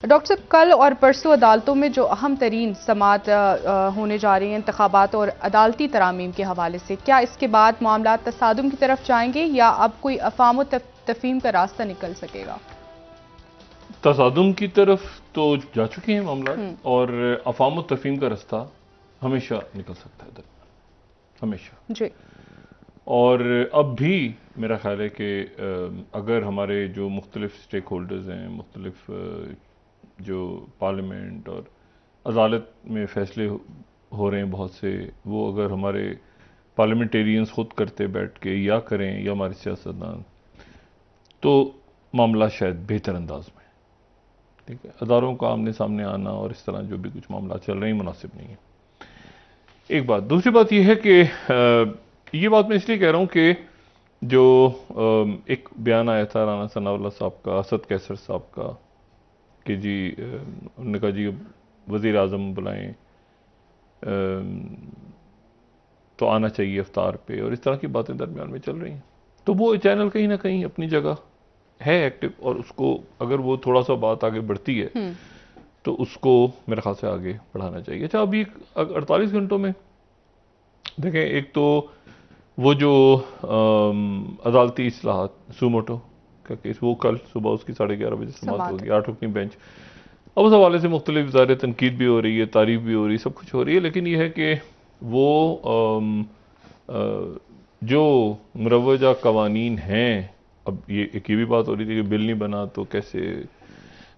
Doctor साहब, कल और परसों अदालतों में जो अहम तरीन समाअत होने जा रही हैं इंतखाबात और अदालती तरामीम के हवाले से, क्या इसके बाद मामला तसादुम की तरफ जाएंगे या अब कोई अफाम तफहीम का रास्ता निकल सकेगा? तसादुम की तरफ तो जा चुके हैं मामला, हम्म। और अफाम तफहीम का रास्ता हमेशा निकल सकता है हमेशा। जी। और अब भी मेरा ख्याल है कि अगर हमारे जो मुख्तलिफ स्टेक होल्डर्स हैं, मुख्तलिफ जो पार्लियामेंट और अदालत में फैसले हो रहे हैं बहुत से, वो अगर हमारे पार्लियामेंटेरियंस खुद करते बैठ के या करें या हमारे सियासतदान, तो मामला शायद बेहतर अंदाज में। ठीक है, अदारों का आमने सामने आना और इस तरह जो भी कुछ मामला चल रहे हैं मुनासिब नहीं है। एक बात। दूसरी बात यह है कि ये बात मैं इसलिए कह रहा हूं कि जो एक बयान आया था राना सनाउल्लाह साहब का, असद कैसर साहब का, कि जी उन्होंने कहा जी वज़ीर आज़म बुलाएं तो आना चाहिए इफ्तार पे, और इस तरह की बातें दरमियान में चल रही हैं। तो वो चैनल कहीं ना कहीं अपनी जगह है एक्टिव, और उसको अगर वो थोड़ा सा बात आगे बढ़ती है तो उसको मेरे ख्याल से आगे बढ़ाना चाहिए। अच्छा, अभी 48 घंटों में देखें, एक तो वो जो अदालती इस्लाहात सुमोटो का केस, वो कल सुबह उसकी 11:30 बजे समाप्त होगी, 8 रुकनी बेंच। अब उस हवाले से मुख्तलिफ ज़ाहिर तनकीद भी हो रही है, तारीफ भी हो रही है, सब कुछ हो रही है, लेकिन यह है कि वो जो मुरवजा कवानीन हैं, अब ये एक ये भी बात हो रही थी कि बिल नहीं बना तो कैसे।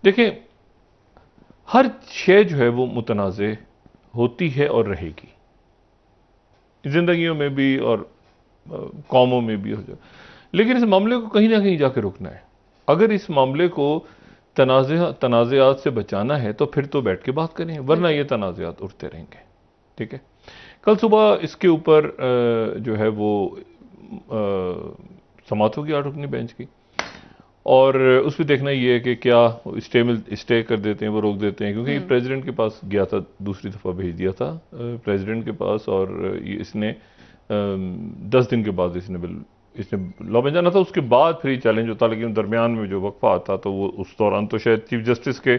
देखें, हर शय जो है वो मुतनाज़े होती है और रहेगी, जिंदगियों में भी और कौमों में भी हो जाए, लेकिन इस मामले को कहीं ना कहीं जाके रोकना है। अगर इस मामले को तनाज़ात से बचाना है तो फिर तो बैठ के बात करें, वरना ये तनाज़ात उठते रहेंगे। ठीक है, कल सुबह इसके ऊपर जो है वो समाप्त होगी 8 रुकनी बेंच की, और उस पर देखना ये है कि क्या स्टे कर देते हैं, वो रोक देते हैं, क्योंकि प्रेसिडेंट के पास गया था, दूसरी दफ़ा भेज दिया था प्रेसिडेंट के पास, और इसने 10 दिन के बाद इसने लॉ में जाना था, उसके बाद फिर चैलेंज होता, लेकिन दरमियान में जो वक्फा आता तो वो उस दौरान तो शायद चीफ जस्टिस के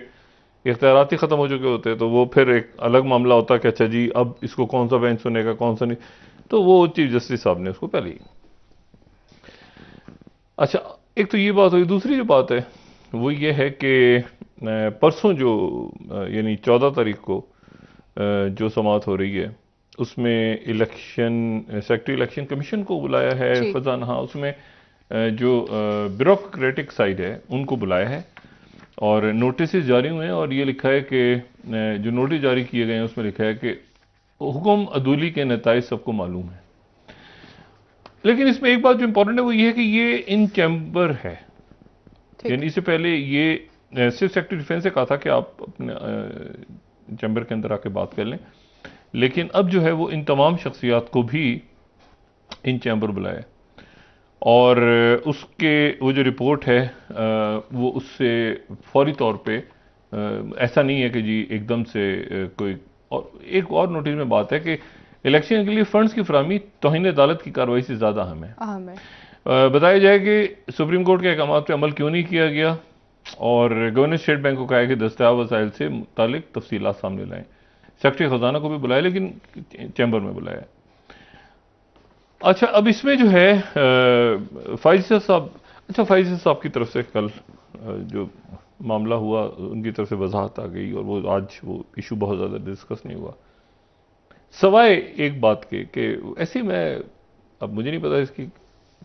इख्तियारात ही ख़त्म हो चुके होते, तो वो फिर एक अलग मामला होता कि अच्छा जी अब इसको कौन सा बेंच सुनेगा कौन सा नहीं, तो वो चीफ जस्टिस साहब ने उसको पहले ही। अच्छा, एक तो ये बात हुई। दूसरी जो बात है वो ये है कि परसों जो यानी 14 तारीख को जो समाअत हो रही है, उसमें सेक्रेटरी इलेक्शन कमीशन को बुलाया है फजान, हाँ, उसमें जो ब्यूरोक्रेटिक साइड है उनको बुलाया है, और नोटिस जारी हुए हैं, और ये लिखा है कि जो नोटिस जारी किए गए हैं उसमें लिखा है कि हुक्म अदूली के नताइज सबको मालूम है। लेकिन इसमें एक बात जो इंपॉर्टेंट है वो ये है कि ये इन चैम्बर है, यानी इससे पहले ये सिर्फ सेक्रेटरी डिफेंस से कहा था कि आप अपने चैम्बर के अंदर आके बात कर लें, लेकिन अब जो है वो इन तमाम शख्सियात को भी इन चैम्बर बुलाया, और उसके वो जो रिपोर्ट है वो उससे फौरी तौर पे ऐसा नहीं है कि जी एकदम से कोई। और एक और नोटिस में बात है कि इलेक्शन के लिए फंड्स की फराहमी तौहीन अदालत की कार्रवाई से ज़्यादा अहम है। बताया जाए कि सुप्रीम कोर्ट के अहकाम पर अमल क्यों नहीं किया गया, और गवर्नर स्टेट बैंक को कहा है कि दस्तयाब वसाइल से मुतालिक तफसीलात सामने लाएं। सेक्रेटरी खजाना को भी बुलाया, लेकिन चैम्बर में बुलाया। अच्छा, अब इसमें जो है फाइज साहब, अच्छा फाइज साहब की तरफ से कल जो मामला हुआ उनकी तरफ से वजाहत आ गई, और वो आज वो इशू बहुत ज़्यादा डिस्कस नहीं हुआ, सवाए एक बात के कि ऐसे मैं, अब मुझे नहीं पता इसकी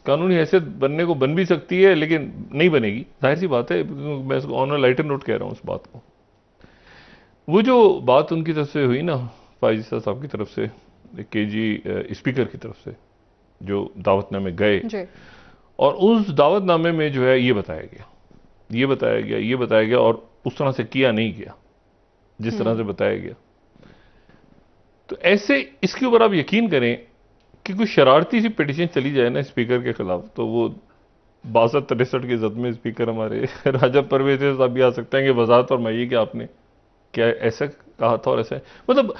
कानूनी हैसियत बनने को बन भी सकती है लेकिन नहीं बनेगी, जाहिर सी बात है, मैं इसको ऑन अ लाइटर नोट कह रहा हूँ इस बात को। वो जो बात उनकी तरफ से हुई ना, फाइज़ साहब की तरफ से, केजी स्पीकर की तरफ से जो दावतनामे गए, और उस दावतनामे में जो है ये बताया गया और उस तरह से किया नहीं गया जिस तरह से बताया गया। तो ऐसे इसके ऊपर आप यकीन करें कि कोई शरारती सी पिटीशन चली जाए ना स्पीकर के खिलाफ, तो वो 62-63 के जद में स्पीकर हमारे राजा परवेज साहब भी आ सकते हैं कि वजाहत और मैं कि आपने क्या ऐसा कहा था, और ऐसा मतलब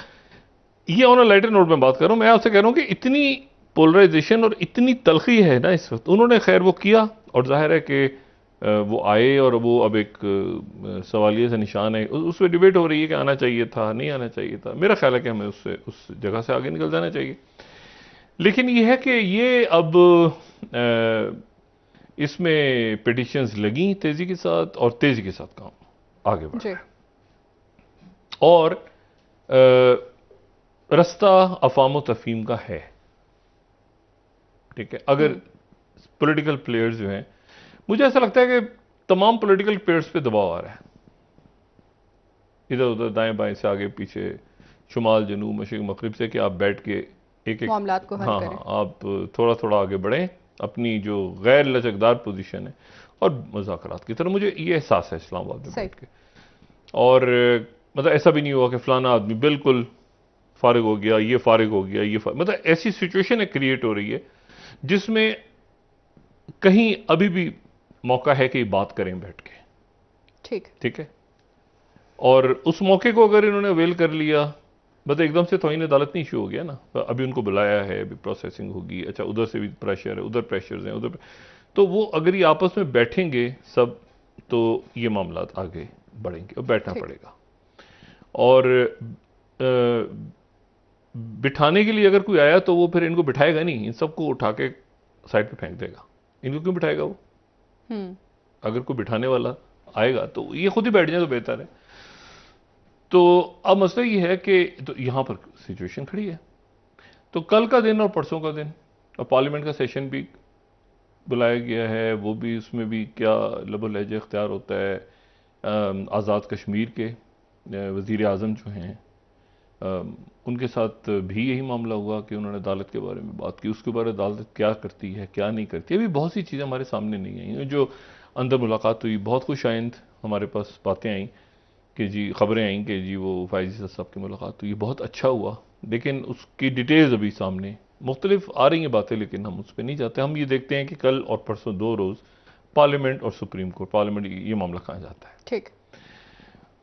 ये ऑन अ लाइटर नोट में बात कर रहा हूं। मैं आपसे कह रहा हूं कि इतनी पोलराइजेशन और इतनी तलखी है ना इस वक्त। उन्होंने खैर वो किया, और जाहिर है कि वो आए और वो अब एक सवालिया से निशान है, उस पर डिबेट हो रही है कि आना चाहिए था, नहीं आना चाहिए था। मेरा ख्याल है कि हमें उससे उस जगह से आगे निकल जाना चाहिए। लेकिन ये है कि ये अब इसमें पिटिशंस लगी तेजी के साथ, और तेजी के साथ काम आगे बढ़ जी। रहा है। और रास्ता अफाम तफहीम का है, ठीक है। अगर पॉलिटिकल प्लेयर्स जो हैं, मुझे ऐसा लगता है कि तमाम पॉलिटिकल प्लेयर्स पे दबाव आ रहा है, इधर उधर दाएं बाएं से आगे पीछे, शुमाल जनूब मशरिक मगरिब से, कि आप बैठ के एक एक, मामलात को हल हाँ करें। हाँ, आप थोड़ा थोड़ा आगे बढ़ें अपनी जो गैर लचकदार पोजीशन है और मुज़ाकरात की तरफ। मुझे ये एहसास है इस्लामाबाद में सही। बैठ के। और मतलब ऐसा भी नहीं हुआ कि फलाना आदमी बिल्कुल फारिग हो गया, ये फारिग हो गया, मतलब ऐसी सिचुएशन क्रिएट हो रही है जिसमें कहीं अभी भी मौका है कि बात करें बैठ के, ठीक। ठीक है। और उस मौके को अगर इन्होंने अवेल कर लिया, मतलब एकदम से तौहीन अदालत नहीं इशू हो गया ना, तो अभी उनको बुलाया है, अभी प्रोसेसिंग होगी, अच्छा उधर से भी प्रेशर है, उधर प्रेशर्स हैं, तो वो अगर ये आपस में बैठेंगे सब, तो ये मामला आगे बढ़ेंगे और बैठना ठीक। पड़ेगा। और बिठाने के लिए अगर कोई आया तो वो फिर इनको बिठाएगा नहीं, इन सबको उठा के साइड पे फेंक देगा। इनको क्यों बिठाएगा वो? अगर कोई बिठाने वाला आएगा तो ये खुद ही बैठ जाए तो बेहतर है। तो अब मसला ये है कि तो यहां पर सिचुएशन खड़ी है। तो कल का दिन और परसों का दिन और पार्लियामेंट का सेशन भी बुलाया गया है, वो भी, उसमें भी क्या लबो लहजा इख्तियार होता है। आज़ाद कश्मीर के वज़ीर आज़म जो हैं, उनके साथ भी यही मामला हुआ कि उन्होंने अदालत के बारे में बात की, उसके बारे में अदालत क्या करती है क्या नहीं करती। अभी बहुत सी चीज़ें हमारे सामने नहीं आई हैं। जो अंदर मुलाकात हुई, बहुत खुश आइंद हमारे पास बातें आई कि जी, खबरें आई कि जी वो फायजी साहब की मुलाकात हुई, बहुत अच्छा हुआ, लेकिन उसकी डिटेल्स अभी सामने मुख्तलिफ आ रही हैं बातें, लेकिन हम उस पर नहीं जाते। हम ये देखते हैं कि कल और परसों 2 रोज़ पार्लियामेंट और सुप्रीम कोर्ट, पार्लियामेंट ये मामला कहाँ जाता है। ठीक।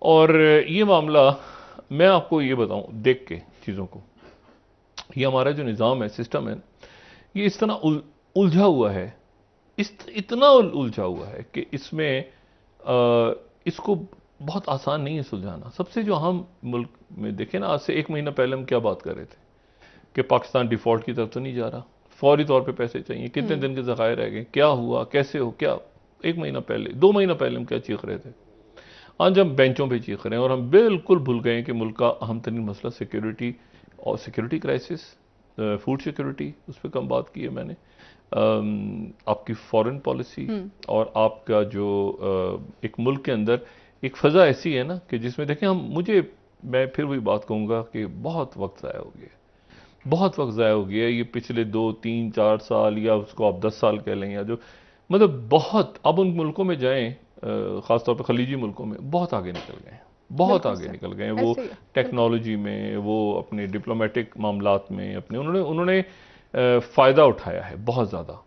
और ये मामला, मैं आपको ये बताऊं देख के चीज़ों को, ये हमारा जो निज़ाम है, सिस्टम है, ये इस तरह उलझा हुआ है, इतना उलझा हुआ है कि इसमें इसको बहुत आसान नहीं है सुलझाना। सबसे जो अहम मुल्क में देखें ना, आज से 1 महीना पहले हम क्या बात कर रहे थे कि पाकिस्तान डिफॉल्ट की तरफ तो नहीं जा रहा, फौरी तौर पे पैसे चाहिए, कितने दिन के ज़खायर रह गए, क्या हुआ, कैसे हो, क्या 1 महीना पहले, 2 महीना पहले हम क्या चीख रहे थे। आज हम बेंचों पे चीख रहे हैं और हम बिल्कुल भूल गए कि मुल्क का अहम तरीन मसला सिक्योरिटी और सिक्योरिटी क्राइसिस, फूड सिक्योरिटी, उस पर कम बात की है मैंने। आपकी फॉरेन पॉलिसी और आपका जो एक मुल्क के अंदर एक फ़ज़ा ऐसी है ना कि जिसमें देखें मैं फिर वही बात कहूँगा कि बहुत वक्त ज़ाया हो गया, बहुत वक्त ज़ाया हो गया। ये पिछले 2, 3, 4 साल, या उसको आप 10 साल कह लें, या जो मतलब बहुत, अब उन मुल्कों में जाएं, ख़ासतौर पर खलीजी मुल्कों में, बहुत आगे निकल गए हैं, बहुत आगे निकल गए हैं वो टेक्नोलॉजी में, वो अपने डिप्लोमेटिक मामलात में, अपने उन्होंने फ़ायदा उठाया है बहुत ज़्यादा।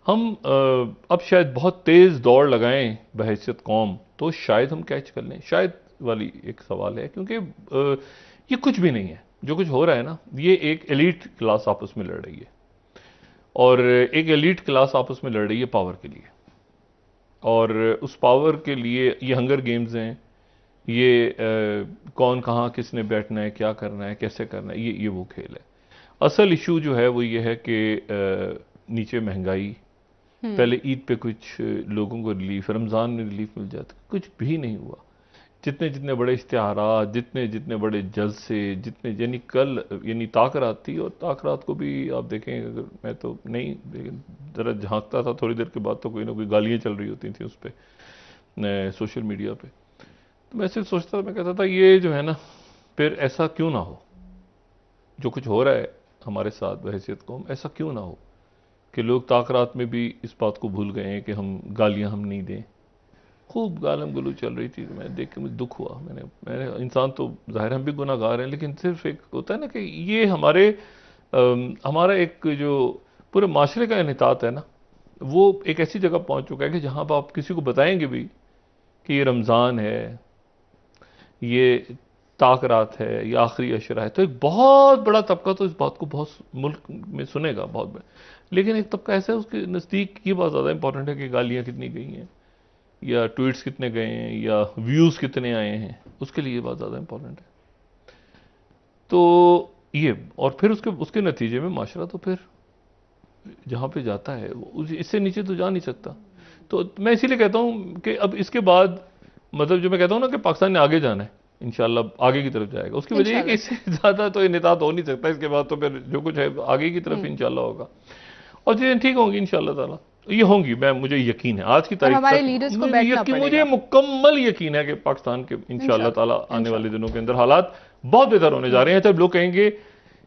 हम अब शायद बहुत तेज़ दौड़ लगाएं बहैसियत कौम, तो शायद हम कैच कर लें, शायद वाली एक सवाल है। क्योंकि ये कुछ भी नहीं है जो कुछ हो रहा है ना, ये एक एलीट क्लास आपस में लड़ रही है, और एक एलीट क्लास आपस में लड़ रही है पावर के लिए, और उस पावर के लिए ये हंगर गेम्स हैं, ये कौन कहाँ किसने बैठना है, क्या करना है, कैसे करना है, ये वो खेल है। असल इशू जो है वो ये है कि नीचे महंगाई, पहले ईद पे कुछ लोगों को रिलीफ, रमज़ान में रिलीफ मिल जाता, कुछ भी नहीं हुआ। जितने जितने बड़े इश्तिहारात, जितने जितने बड़े जलसे, जितने, यानी कल यानी ताकरात थी, और ताकरात को भी आप देखें, अगर मैं तो नहीं, लेकिन ज़रा झांकता था थोड़ी देर के बाद तो कोई ना कोई गालियाँ चल रही होती थी उस पर सोशल मीडिया पे। तो मैं सिर्फ सोचता था, मैं कहता था ये जो है ना, फिर ऐसा क्यों ना हो, जो कुछ हो रहा है हमारे साथ बहैसियत कौम, ऐसा क्यों ना हो कि लोग ताकरात में भी इस बात को भूल गए हैं कि गालियां हम नहीं दें। खूब गालम गलू चल रही थी, मैं देख के मुझे दुख हुआ। मैंने इंसान तो ज़ाहिर हम भी गुनाहगार हैं, लेकिन सिर्फ एक होता है ना कि ये हमारा एक जो पूरे माशरे का इन्हितात है ना, वो एक ऐसी जगह पहुंच चुका है कि जहां पर आप किसी को बताएंगे भी कि ये रमज़ान है, ये ताकरात है, ये आखिरी अशरा है, तो एक बहुत बड़ा तबका तो इस बात को बहुत मुल्क में सुनेगा, बहुत बड़ा। लेकिन एक तबका ऐसा है, उसके नज़दीक ये बात ज़्यादा इंपॉर्टेंट है कि गालियाँ कितनी गई हैं, या ट्वीट्स कितने गए हैं या व्यूज़ कितने आए हैं, उसके लिए ये बात ज़्यादा इंपॉर्टेंट है। तो ये और फिर उसके उसके नतीजे में माशरा तो फिर जहाँ पे जाता है इससे नीचे तो जा नहीं सकता। तो मैं इसीलिए कहता हूँ कि अब इसके बाद मतलब जो मैं कहता हूँ ना कि पाकिस्तान ने आगे जाना है, इंशाल्लाह आगे की तरफ जाएगा। उसकी वजह ये है कि इंशाल्लाह। इससे ज़्यादा तो नितात हो नहीं सकता। इसके बाद तो फिर जो कुछ है आगे की तरफ इंशाल्लाह होगा और चीज़ें ठीक होंगी इंशाल्लाह ताला। ये होंगी, मैं मुझे यकीन है आज की और तारीख हमारे तक लीडर्स को मुझे बैठना यकीन, मुझे पड़ेगा। मुकम्मल यकीन है कि पाकिस्तान के इंशाल्लाह ताला इंशाल्लाह आने वाले इंशाल्लाह। दिनों के अंदर हालात बहुत बेहतर होने जा रहे हैं। जब लोग कहेंगे,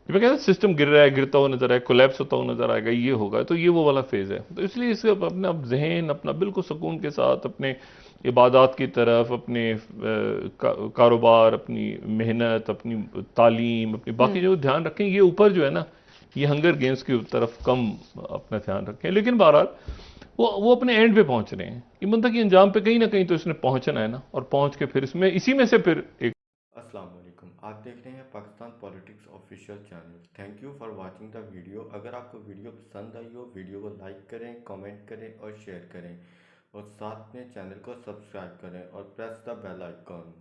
मैं कहता सिस्टम गिर रहा है, गिरता हुआ नजर आए, कोलैप्स होता हुआ नजर आएगा, ये होगा, तो ये वो वाला फेज है। तो इसलिए इससे अपना जहन अपना बिल्कुल सुकून के साथ अपने इबादत की तरफ, अपने कारोबार, अपनी मेहनत, अपनी तालीम, अपनी बाकी जो ध्यान रखें, ये ऊपर जो है ना, ये हंगर गेम्स की तरफ कम अपना ध्यान रखें। लेकिन बहरहाल वो अपने एंड पे पहुंच रहे हैं। ये बंदा की अंजाम पे कहीं ना कहीं तो इसने पहुंचना है ना, और पहुंच के फिर इसमें इसी में से फिर एक। अस्सलाम वालेकुम, आप देख रहे हैं Pakistan politics official channel. Thank you for watching the video. अगर आपको वीडियो पसंद आई हो, वीडियो को लाइक करें, कमेंट करें और शेयर करें, और साथ में चैनल को सब्सक्राइब करें और प्रेस द बेल आइकॉन।